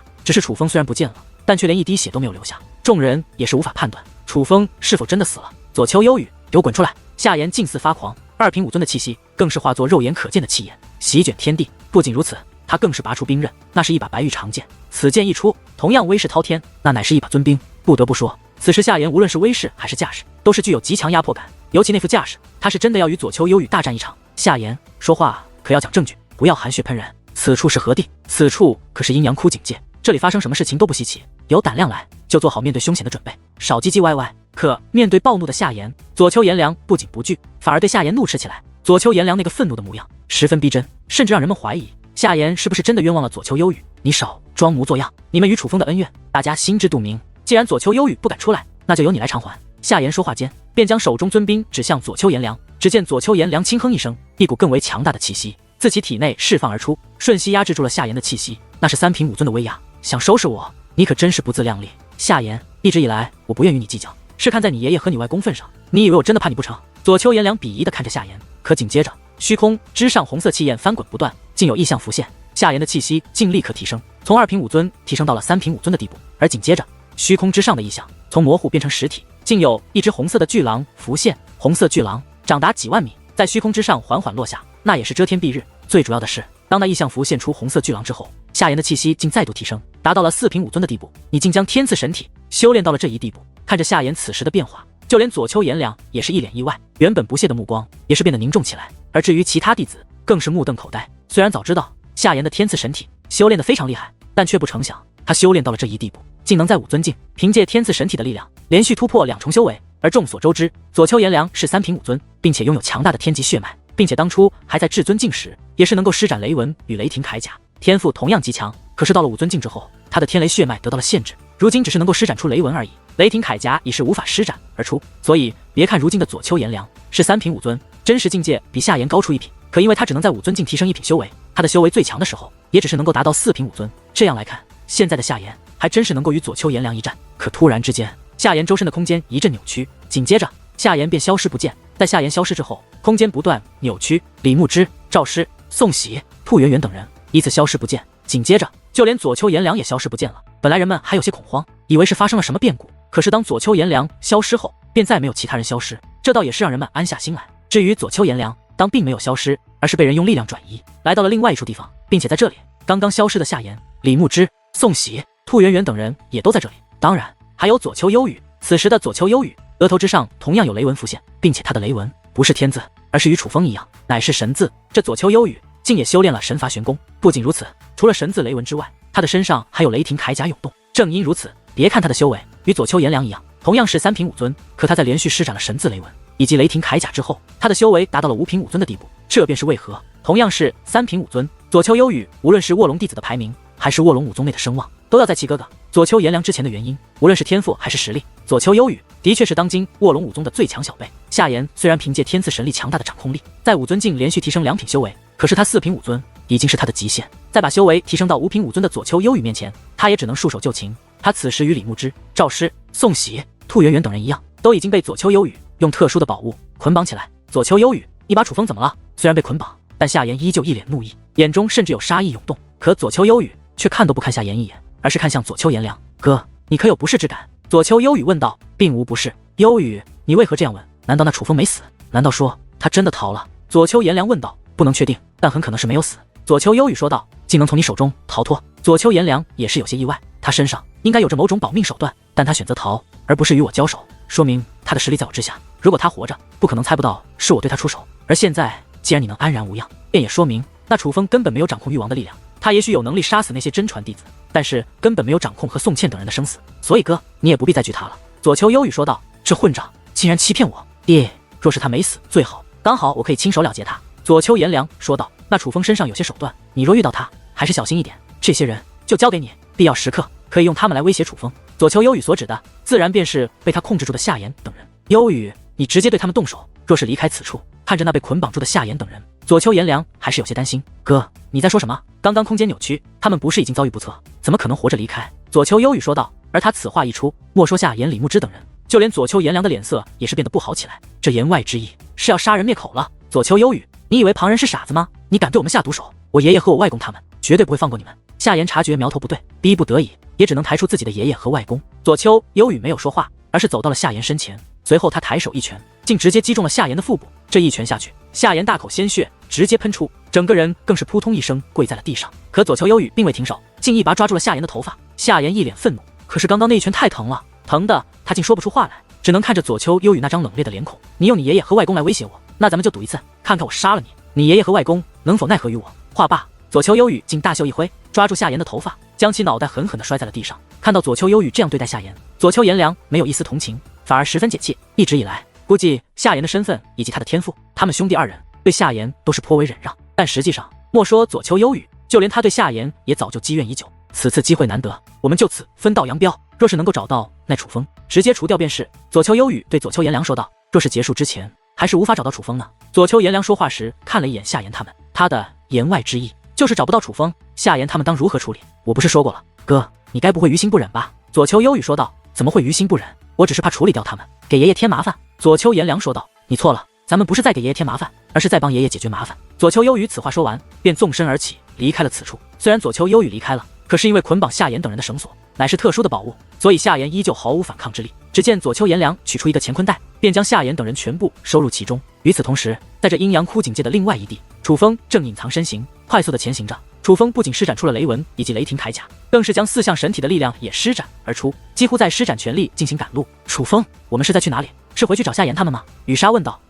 [SPEAKER 1] 只是楚风虽然不见了，但却连一滴血都没有留下，众人也是无法判断楚风是否真的死了。左丘幽雨，给我滚出来！夏言近似发狂，二品武尊的气息更是化作肉眼可见的气焰，席卷天地。不仅如此，他更是拔出兵刃，那是一把白玉长剑。此剑一出，同样威势滔天，那乃是一把尊兵。不得不说，此时夏言无论是威势还是架势，都是具有极强压迫感。尤其那副架势，他是真的要与左丘幽雨大战一场。夏言，说话可要讲证据，不要含血喷人。此处是何地？此处可是阴阳窟井界，这里发生什么事情都不稀奇。有胆量来，就做好面对凶险的准备，少唧唧歪歪。可面对暴怒的夏言，左丘颜良不仅不惧，反而对夏言怒斥起来。左丘颜良那个愤怒的模样十分逼真，甚至让人们怀疑夏言是不是真的冤枉了左丘幽雨。你少装模作样，你们与楚风的恩怨大家心知肚明，既然左丘幽雨不敢出来，那就由你来偿还。夏言说话间便将手中尊兵指向左丘颜良，只见左丘颜良轻哼一声，一股更为强大的气息自其体内释放而出，瞬息压制住了夏言的气息。那是三品武尊的威压，想收拾我，你可真是不自量力。夏言，一直以来我不愿与你计较，是看在你爷爷和你外公份上，你以为我真的怕你不成？左丘颜良鄙夷地看着夏言，可紧接着虚空之上红色气焰翻滚不断，竟有异象浮现，夏言的气息竟立刻提升，从2品5尊提升到了3品5尊的地步。而紧接着，虚空之上的异象从模糊变成实体，竟有一只红色的巨狼浮现。红色巨狼长达几万米，在虚空之上缓缓落下，那也是遮天蔽日。最主要的是，当那异象浮现出红色巨狼之后，夏言的气息竟再度提升，达到了4品5尊的地步。你竟将天赐神体修炼到了这一地步。看着夏言此时的变化，就连左丘颜良也是一脸意外，原本不屑的目光也是变得凝重起来。而至于其他弟子，更是目瞪口呆。虽然早知道夏言的天赐神体修炼得非常厉害，但却不成想他修炼到了这一地步，竟能在5尊境凭借天赐神体的力量连续突破2重修为。而众所周知，左丘颜良是3品5尊，并且拥有强大的天级血脉，并且当初还在至尊境时也是能够施展雷纹与雷霆铠甲，天赋同样极强。可是到了5尊境之后，他的天雷血脉得到了限制，如今只是能够施展出雷纹而已，雷霆铠甲已是无法施展而出。所以别看如今的左丘颜良是3品5尊，真实境界比夏言高出1品，可因为他只能在5尊境提升1品修为，他的修为最强的时候也只是能够达到4品5尊。这样来看，现在的夏言还真是能够与左丘颜良一战。可突然之间，夏言周身的空间一阵扭曲，紧接着夏言便消失不见。在夏言消失之后，空间不断扭曲，李牧之、赵师、宋喜、兔圆圆等人依次消失不见。紧接着，就连左丘颜良也消失不见了。本来人们还有些恐慌，以为是发生了什么变故，可是当左丘颜良消失后，便再没有其他人消失，这倒也是让人们安下心来。至于左丘颜良，当并没有消失，而是被人用力量转移，来到了另外一处地方，并且在这里，刚刚消失的夏言、李牧之、宋喜、兔圆圆等人也都在这里。当然，还有左丘幽雨。此时的左丘幽雨额头之上同样有雷纹浮现，并且他的雷纹不是天字，而是与楚风一样，乃是神字。这左丘幽雨竟也修炼了神罚玄功。不仅如此，除了神字雷纹之外，他的身上还有雷霆铠甲涌动。正因如此，别看他的修为与左丘颜良一样，同样是3品5尊，可他在连续施展了神字雷纹以及雷霆铠甲之后，他的修为达到了5品5尊的地步。这便是为何同样是3品5尊，左丘幽雨无论是卧龙弟子的排名，还是卧龙5宗内的声望，都要在其哥哥左丘颜良之前的原因。无论是天赋还是实力，左丘幽雨的确是当今卧龙5宗的最强小辈。夏言虽然凭借天赐神力强大的掌控力，在5尊境连续提升2品修为，可是他4品5尊已经是他的极限。再把修为提升到5品5尊的左丘幽雨面前，他也只能束手就擒。他此时与李牧之、赵师、宋喜、兔圆圆等人一样，都已经被左丘幽雨用特殊的宝物捆绑起来。左丘幽雨，你把楚风怎么了？虽然被捆绑，但夏言依旧一脸怒意，眼中甚至有杀意涌动。可左丘幽雨却看都不看夏言一眼，而是看向左丘颜良。哥，你可有不适之感？左丘幽雨问道。并无不适。幽雨，你为何这样问？难道那楚风没死？难道说他真的逃了？左丘颜良问道。不能确定，但很可能是没有死。左丘幽雨说道。竟能从你手中逃脱？左丘颜良也是有些意外，他身上应该有着某种保命手段，但他选择逃，而不是与我交手，说明他的实力在我之下。如果他活着，不可能猜不到是我对他出手。而现在既然你能安然无恙，便也说明那楚风根本没有掌控域王的力量。他也许有能力杀死那些真传弟子，但是根本没有掌控和宋茜等人的生死。所以哥，你也不必再惧他了。左丘幽雨说道。这混账竟然欺骗我！爹，若是他没死最好，刚好我可以亲手了结他。左丘颜良说道。那楚风身上有些手段，你若遇到他，还是小心一点。这些人就交给你，必要时刻可以用他们来威胁楚风。左丘幽雨所指的，自然便是被他控制住的夏言等人。幽雨，你直接对他们动手。若是离开此处，看着那被捆绑住的夏言等人，左丘颜良还是有些担心。哥，你在说什么？刚刚空间扭曲，他们不是已经遭遇不测，怎么可能活着离开？左丘幽雨说道。而他此话一出，莫说夏言、李牧之等人，就连左丘颜良的脸色也是变得不好起来。这言外之意是要杀人灭口了。左丘幽雨，你以为旁人是傻子吗？你敢对我们下毒手，我爷爷和我外公他们绝对不会放过你们。夏言察觉苗头不对，逼不得已也只能抬出自己的爷爷和外公。左丘幽雨没有说话，而是走到了夏言身前，随后他抬手一拳，竟直接击中了夏言的腹部。这一拳下去，夏言大口鲜血直接喷出，整个人更是扑通一声跪在了地上。可左丘幽雨并未停手，竟一把抓住了夏言的头发。夏言一脸愤怒，可是刚刚那一拳太疼了，疼的他竟说不出话来，只能看着左丘幽雨那张冷冽的脸孔。你用你爷爷和外公来威胁我，那咱们就赌一次，看看我杀了你，你爷爷和外公能否奈何于我？话罢，左丘幽雨竟大袖一挥，抓住夏言的头发，将其脑袋狠狠地摔在了地上。看到左丘幽雨这样对待夏言，左丘颜良没有一丝同情，反而十分解气。一直以来，估计夏言的身份以及他的天赋，他们兄弟二人对夏言都是颇为忍让。但实际上，莫说左丘幽雨，就连他对夏言也早就积怨已久。此次机会难得，我们就此分道扬镳。若是能够找到那楚风，直接除掉便是。左丘幽雨对左丘颜良说道。若是结束之前还是无法找到楚风呢？左丘颜良说话时看了一眼夏言他们，他的言外之意就是找不到楚风，夏言他们当如何处理？我不是说过了，哥，你该不会于心不忍吧？左丘幽雨说道。怎么会于心不忍？我只是怕处理掉他们，给爷爷添麻烦。左丘颜良说道。你错了，咱们不是在给爷爷添麻烦，而是在帮爷爷解决麻烦。左丘幽雨此话说完，便纵身而起，离开了此处。虽然左丘幽雨离开了，可是因为捆绑夏言等人的绳索乃是特殊的宝物，所以夏言依旧毫无反抗之力。只见左丘颜良取出一个乾坤袋，便将夏言等人全部收入其中。与此同时，在这阴阳枯井界的另外一地，楚风正隐藏身形，快速的前行着。楚风不仅施展出了雷纹以及雷霆铠甲，更是将4项神体的力量也施展而出，几乎在施展全力进行赶路。楚风，我们是在去哪里？是回去找夏言他们吗？雨莎问道。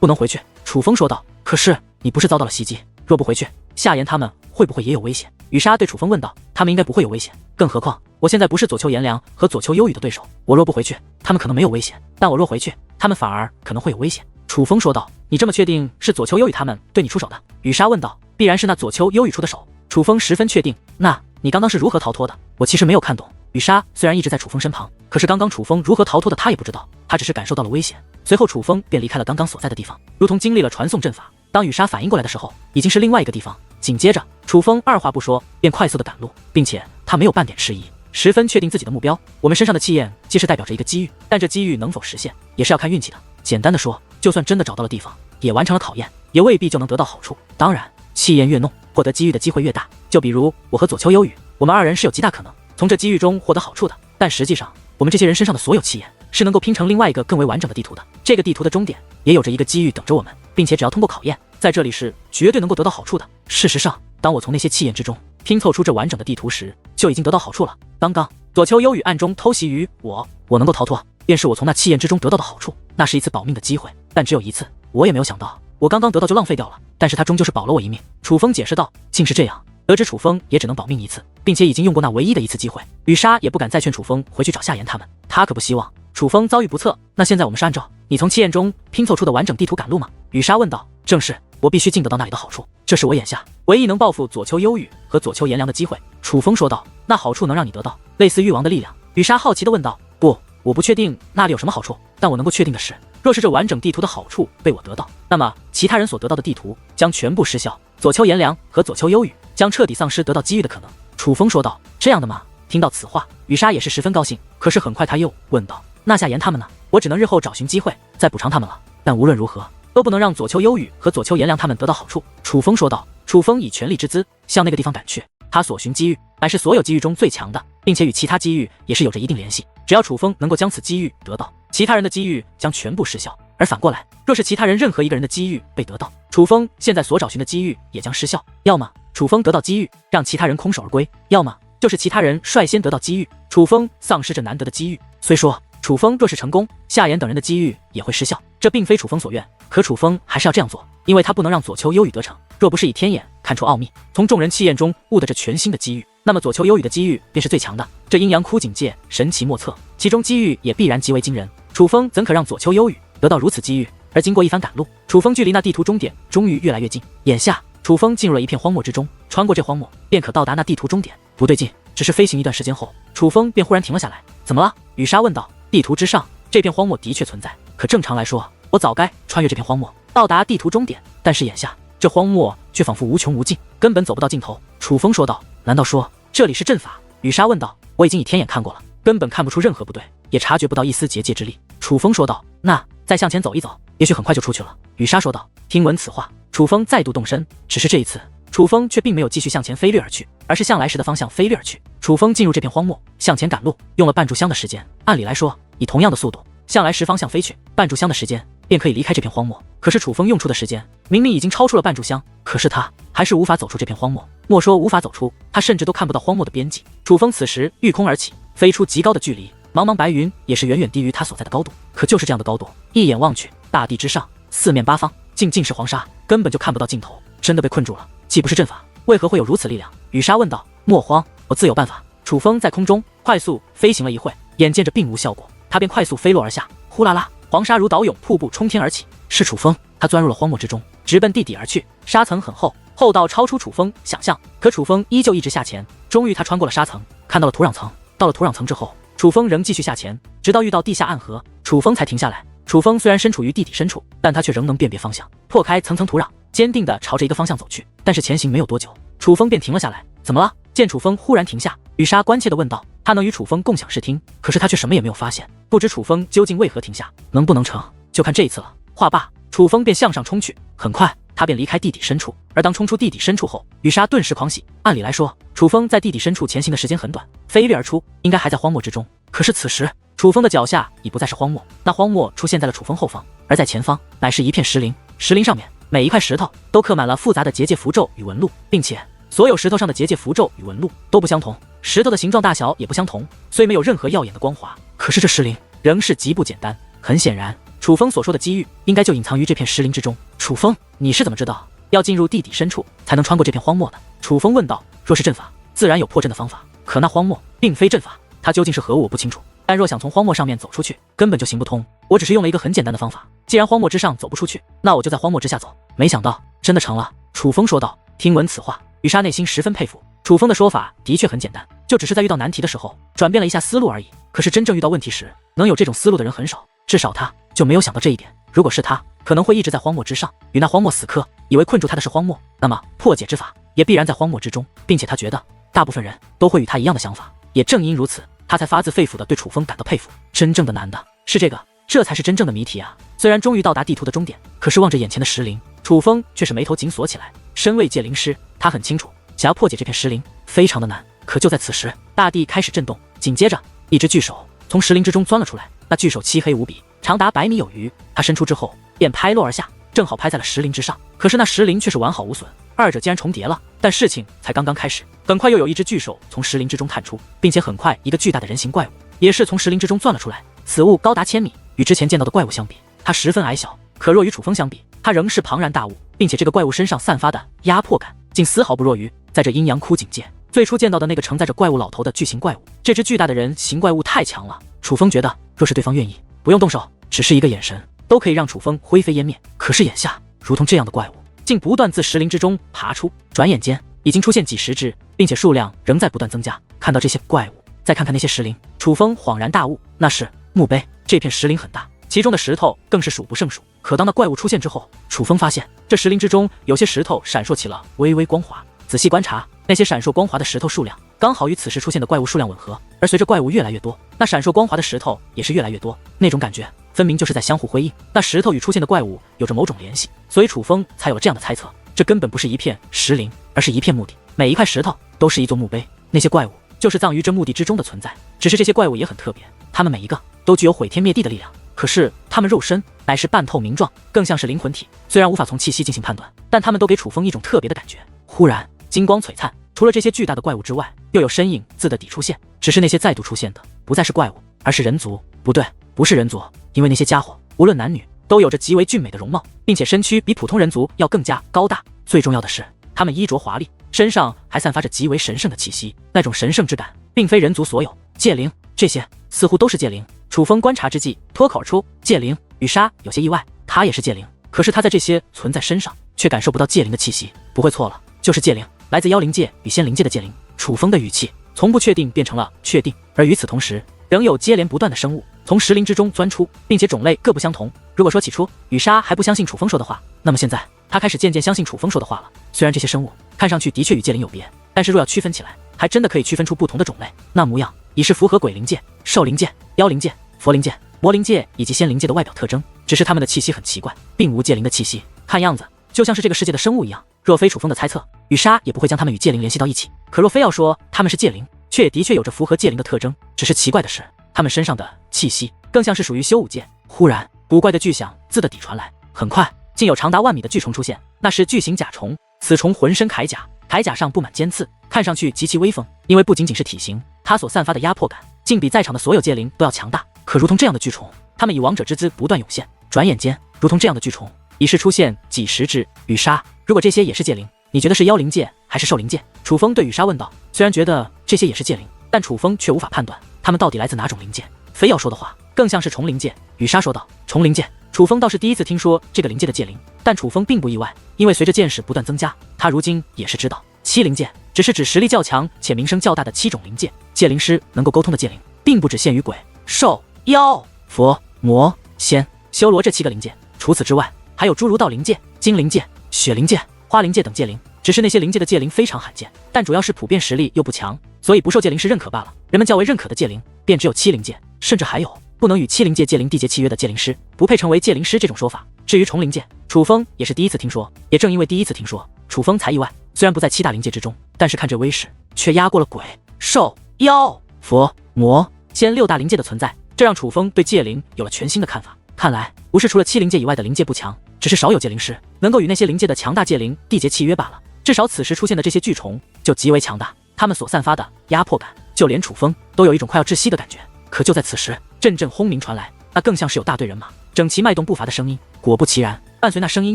[SPEAKER 1] 不能回去。楚风说道。可是你不是遭到了袭击，若不回去，夏言他们会不会也有危险？雨莎对楚风问道。他们应该不会有危险，更何况我现在不是左丘颜良和左丘幽雨的对手，我若不回去，他们可能没有危险，但我若回去，他们反而可能会有危险。楚风说道。你这么确定是左丘幽雨他们对你出手的？雨莎问道。必然是那左丘幽雨出的手。楚风十分确定。那你刚刚是如何逃脱的？我其实没有看懂。雨莎虽然一直在楚风身旁，可是刚刚楚风如何逃脱的她也不知道，她只是感受到了危险。随后楚风便离开了刚刚所在的地方，如同经历了传送阵法。当雨莎反应过来的时候，已经是另外一个地方。紧接着楚风二话不说便快速的赶路，并且他没有半点迟疑，十分确定自己的目标。我们身上的气焰既是代表着一个机遇，但这机遇能否实现也是要看运气的。简单的说，就算真的找到了地方，也完成了考验，也未必就能得到好处。当然气焰越浓，获得机遇的机会越大。就比如我和左丘幽雨，我们二人是有极大可能从这机遇中获得好处的。但实际上我们这些人身上的所有气焰是能够拼成另外一个更为完整的地图的。这个地图的终点也有着一个机遇等着我们，并且只要通过考验，在这里是绝对能够得到好处的。事实上，当我从那些气焰之中拼凑出这完整的地图时，就已经得到好处了。刚刚左丘幽雨暗中偷袭于我能够逃脱，便是我从那气焰之中得到的好处。那是一次保命的机会，但只有一次，我也没有想到我刚刚得到就浪费掉了，但是他终究是保了我一命。楚风解释道。竟是这样，得知楚风也只能保命一次，并且已经用过那唯一的一次机会，雨莎也不敢再劝楚风回去找夏言他们，他可不希望楚风遭遇不测。那现在我们是按照你从气焰中拼凑出的完整地图赶路吗？雨莎问道。正是，我必须尽得到那里的好处，这是我眼下唯一能报复左丘幽雨和左丘颜良的机会。楚风说道。那好处能让你得到类似誉王的力量？雨莎好奇地问道。不，我不确定那里有什么好处，但我能够确定的是，若是这完整地图的好处被我得到，那么其他人所得到的地图将全部失效，左丘颜良和左丘幽雨将彻底丧失得到机遇的可能。楚风说道。这样的吗？听到此话，雨莎也是十分高兴，可是很快他又问道。那夏言他们呢？我只能日后找寻机会再补偿他们了，但无论如何都不能让左丘幽雨和左丘颜良他们得到好处。楚风说道。楚风以全力之姿向那个地方赶去，他所寻机遇乃是所有机遇中最强的，并且与其他机遇也是有着一定联系。只要楚风能够将此机遇得到，其他人的机遇将全部失效，而反过来，若是其他人任何一个人的机遇被得到，楚风现在所找寻的机遇也将失效。要么楚风得到机遇让其他人空手而归，要么就是其他人率先得到机遇，楚风丧失这难得的机遇。虽说楚风若是成功，夏言等人的机遇也会失效，这并非楚风所愿，可楚风还是要这样做，因为他不能让左丘幽雨得逞。若不是以天眼看出奥秘，从众人气焰中悟得这全新的机遇，那么左丘幽雨的机遇便是最强的。这阴阳枯井界神奇莫测，其中机遇也必然极为惊人。楚风怎可让左丘幽雨得到如此机遇？而经过一番赶路，楚风距离那地图终点终于越来越近。眼下楚风进入了一片荒漠之中，穿过这荒漠便可到达那地图终点。不对劲，只是飞行一段时间后，楚风便忽然停了下来。怎么了？雨莎问道。地图之上这片荒漠的确存在，可正常来说，我早该穿越这片荒漠到达地图终点，但是眼下这荒漠却仿佛无穷无尽，根本走不到尽头。楚风说道。难道说这里是阵法？雨莎问道。我已经以天眼看过了，根本看不出任何不对，也察觉不到一丝结界之力。楚风说道。那再向前走一走，也许很快就出去了。雨莎说道。听闻此话，楚风再度动身，只是这一次楚风却并没有继续向前飞掠而去，而是向来时的方向飞掠而去。楚风进入这片荒漠，向前赶路，用了半炷香的时间。按理来说，以同样的速度向来时方向飞去，半炷香的时间便可以离开这片荒漠。可是楚风用出的时间明明已经超出了半炷香，可是他还是无法走出这片荒漠。莫说无法走出，他甚至都看不到荒漠的边际。楚风此时御空而起，飞出极高的距离，茫茫白云也是远远低于他所在的高度。可就是这样的高度，一眼望去，大地之上四面八方尽是黄沙，根本就看不到尽头，真的被困住了。既不是阵法，为何会有如此力量？雨莎问道。莫慌，我自有办法。楚风在空中快速飞行了一会，眼见着并无效果，他便快速飞落而下。呼啦啦，黄沙如岛涌，瀑布冲天而起。是楚风，他钻入了荒漠之中，直奔地底而去。沙层很厚，厚到超出楚风想象，可楚风依旧一直下潜。终于他穿过了沙层，看到了土壤层。到了土壤层之后，楚风仍继续下潜，直到遇到地下暗河，楚风才停下来。楚风虽然身处于地底深处，但他却仍能辨别方向，破开层层土壤，坚定地朝着一个方向走去。但是前行没有多久，楚风便停了下来。怎么了？见楚风忽然停下，雨莎关切地问道。他能与楚风共享视听，可是他却什么也没有发现，不知楚风究竟为何停下，能不能成就看这一次了。话罢，楚风便向上冲去，很快他便离开地底深处。而当冲出地底深处后，雨莎顿时狂喜。按理来说，楚风在地底深处前行的时间很短，飞跃而出，应该还在荒漠之中。可是此时，楚风的脚下已不再是荒漠，那荒漠出现在了楚风后方，而在前方乃是一片石林。石林上面每一块石头都刻满了复杂的结界符咒与纹路，并且所有石头上的结界符咒与纹路都不相同，石头的形状大小也不相同，虽没有任何耀眼的光华，可是这石林仍是极不简单。很显然，楚风所说的机遇应该就隐藏于这片石林之中。楚风，你是怎么知道要进入地底深处才能穿过这片荒漠的？楚风问道。若是阵法，自然有破阵的方法，可那荒漠并非阵法，它究竟是何物我不清楚。但若想从荒漠上面走出去，根本就行不通。我只是用了一个很简单的方法，既然荒漠之上走不出去，那我就在荒漠之下走。没想到真的成了。楚风说道。听闻此话，雨莎内心十分佩服。楚风的说法的确很简单，就只是在遇到难题的时候转变了一下思路而已。可是真正遇到问题时，能有这种思路的人很少，至少他就没有想到这一点。如果是他，可能会一直在荒漠之上，与那荒漠死磕，以为困住他的是荒漠，那么破解之法也必然在荒漠之中，并且他觉得大部分人都会与他一样的想法。也正因如此，他才发自肺腑地对楚风感到佩服。真正的难的是这个，这才是真正的谜题啊！虽然终于到达地图的终点，可是望着眼前的石林，楚风却是眉头紧锁起来。身为界灵师，他很清楚，想要破解这片石林非常的难。可就在此时，大地开始震动，紧接着一只巨手从石林之中钻了出来。那巨手漆黑无比，长达100米有余。它伸出之后便拍落而下，正好拍在了石林之上。可是那石林却是完好无损，二者竟然重叠了。但事情才刚刚开始，很快又有一只巨手从石林之中探出，并且很快一个巨大的人形怪物也是从石林之中钻了出来。此物高达1000米，与之前见到的怪物相比，它十分矮小，可若与楚风相比，它仍是庞然大物，并且这个怪物身上散发的压迫感竟丝毫不弱于在这阴阳窟境界最初见到的那个承载着怪物老头的巨型怪物。这只巨大的人形怪物太强了，楚风觉得若是对方愿意，不用动手，只是一个眼神都可以让楚风灰飞烟灭。可是眼下如同这样的怪物竟不断自石林之中爬出，转眼间已经出现几十只，并且数量仍在不断增加。看到这些怪物，再看看那些石林，楚风恍然大悟，那是墓碑。这片石林很大，其中的石头更是数不胜数。可当那怪物出现之后，楚风发现这石林之中有些石头闪烁起了微微光华。仔细观察，那些闪烁光华的石头数量刚好与此时出现的怪物数量吻合，而随着怪物越来越多，那闪烁光华的石头也是越来越多。那种感觉分明就是在相互辉映，那石头与出现的怪物有着某种联系，所以楚风才有了这样的猜测。这根本不是一片石林，而是一片墓地，每一块石头都是一座墓碑。那些怪物就是葬于这墓地之中的存在。只是这些怪物也很特别，他们每一个都具有毁天灭地的力量，可是他们肉身乃是半透明状，更像是灵魂体。虽然无法从气息进行判断，但他们都给楚风一种特别的感觉。忽然金光璀璨，除了这些巨大的怪物之外，又有身影自的底出现。只是那些再度出现的不再是怪物，而是人族。不对，不是人族，因为那些家伙无论男女都有着极为俊美的容貌，并且身躯比普通人族要更加高大。最重要的是，他们衣着华丽，身上还散发着极为神圣的气息，那种神圣之感并非人族所有。界灵，这些似乎都是界灵。楚风观察之际脱口而出，界灵。雨莎有些意外，他也是界灵，可是他在这些存在身上却感受不到界灵的气息。不会错了，就是界灵，来自妖灵界与仙灵界的界灵。楚风的语气从不确定变成了确定，而与此同时，仍有接连不断的生物从石林之中钻出，并且种类各不相同。如果说起初雨莎还不相信楚风说的话，那么现在他开始渐渐相信楚风说的话了。虽然这些生物看上去的确与界灵有别，但是若要区分起来，还真的可以区分出不同的种类。那模样已是符合鬼灵界、兽灵界、妖灵界、佛灵界、魔灵界以及仙灵界的外表特征，只是他们的气息很奇怪，并无界灵的气息，看样子就像是这个世界的生物一样。若非楚风的猜测，雨莎也不会将他们与界灵联系到一起。可若非要说他们是界灵，却也的确有着符合界灵的特征。只是奇怪的是，他们身上的气息更像是属于修武界。忽然古怪的巨响自的底传来，很快竟有长达万米的巨虫出现，那是巨型甲虫。此虫浑身铠甲，铠甲上布满尖刺，看上去极其威风。因为不仅仅是体型，它所散发的压迫感竟比在场的所有界灵都要强大。可如同这样的巨虫，他们以王者之姿不断涌现，转眼间如同这样的巨虫已是出现几十只。雨莎，如果这些也是界灵，你觉得是妖灵界还是兽灵界？楚风对雨莎问道。虽然觉得这些也是界灵，但楚风却无法判断他们到底来自哪种灵界。非要说的话，更像是虫灵界。雨莎说道。虫灵界，楚风倒是第一次听说这个灵界的界灵，但楚风并不意外，因为随着见识不断增加，他如今也是知道七灵界只是指实力较强且名声较大的7种灵界。界灵师能够沟通的界灵，并不只限于鬼、兽、妖、佛、魔、仙、修罗这7个灵界，除此之外，还有诸如道灵界、精灵界、血灵界、花灵界等界灵。只是那些灵界的界灵非常罕见，但主要是普遍实力又不强，所以不受界灵师认可罢了。人们较为认可的界灵便只有7灵界，甚至还有不能与7灵界界灵缔结契约的界灵师，不配成为界灵师这种说法。至于虫灵界，楚风也是第一次听说，也正因为第一次听说，楚风才意外。虽然不在7大灵界之中，但是看这威势，却压过了鬼、兽、妖、佛、魔、仙6大灵界的存在，这让楚风对界灵有了全新的看法。看来不是除了7灵界以外的灵界不强，只是少有界灵师能够与那些灵界的强大界灵缔结契约罢了。至少此时出现的这些巨虫就极为强大，他们所散发的压迫感，就连楚风都有一种快要窒息的感觉。可就在此时，阵阵轰鸣传来，那更像是有大队人马整齐迈动步伐的声音。果不其然，伴随那声音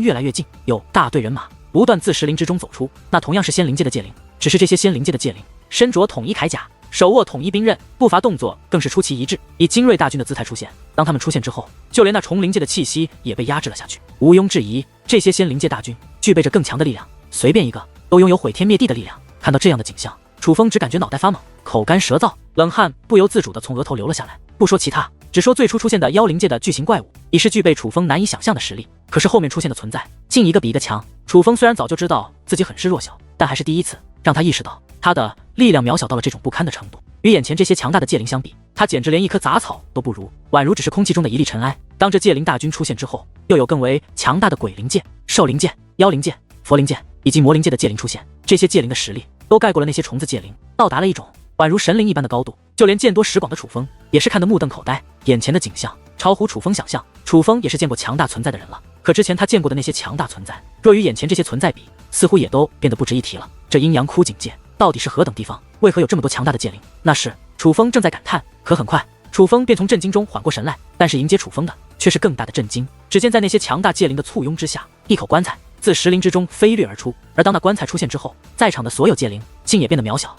[SPEAKER 1] 越来越近，有大队人马不断自石林之中走出，那同样是仙灵界的界灵，只是这些仙灵界的界灵身着统一铠甲，手握统一兵刃，步伐动作更是出奇一致，以精锐大军的姿态出现。当他们出现之后，就连那虫灵界的气息也被压制了下去。毋庸置疑，这些仙灵界大军具备着更强的力量，随便一个都拥有毁天灭地的力量。看到这样的景象，楚风只感觉脑袋发懵，口干舌燥，冷汗不由自主地从额头流了下来。不说其他，只说最初出现的妖灵界的巨型怪物，已是具备楚风难以想象的实力。可是后面出现的存在，竟一个比一个强。楚风虽然早就知道自己很是弱小，但还是第一次让他意识到他的力量渺小到了这种不堪的程度。与眼前这些强大的界灵相比，他简直连一棵杂草都不如，宛如只是空气中的一粒尘埃。当这界灵大军出现之后，又有更为强大的鬼灵界、兽灵界、妖灵界、佛灵界以及魔灵界的界灵出现，这些界灵的实力都盖过了那些虫子界灵，到达了一种宛如神灵一般的高度。就连见多识广的楚风也是看得目瞪口呆，眼前的景象超乎楚风想象。楚风也是见过强大存在的人了，可之前他见过的那些强大存在，若与眼前这些存在比，似乎也都变得不值一提了。这阴阳枯井界到底是何等地方？为何有这么多强大的界灵？那是楚风正在感叹。可很快，楚风便从震惊中缓过神来，但是迎接楚风的却是更大的震惊。只见在那些强大界灵的簇拥之下，一口棺材自石林之中飞掠而出，而当那棺材出现之后，在场的所有界灵竟也变得渺小。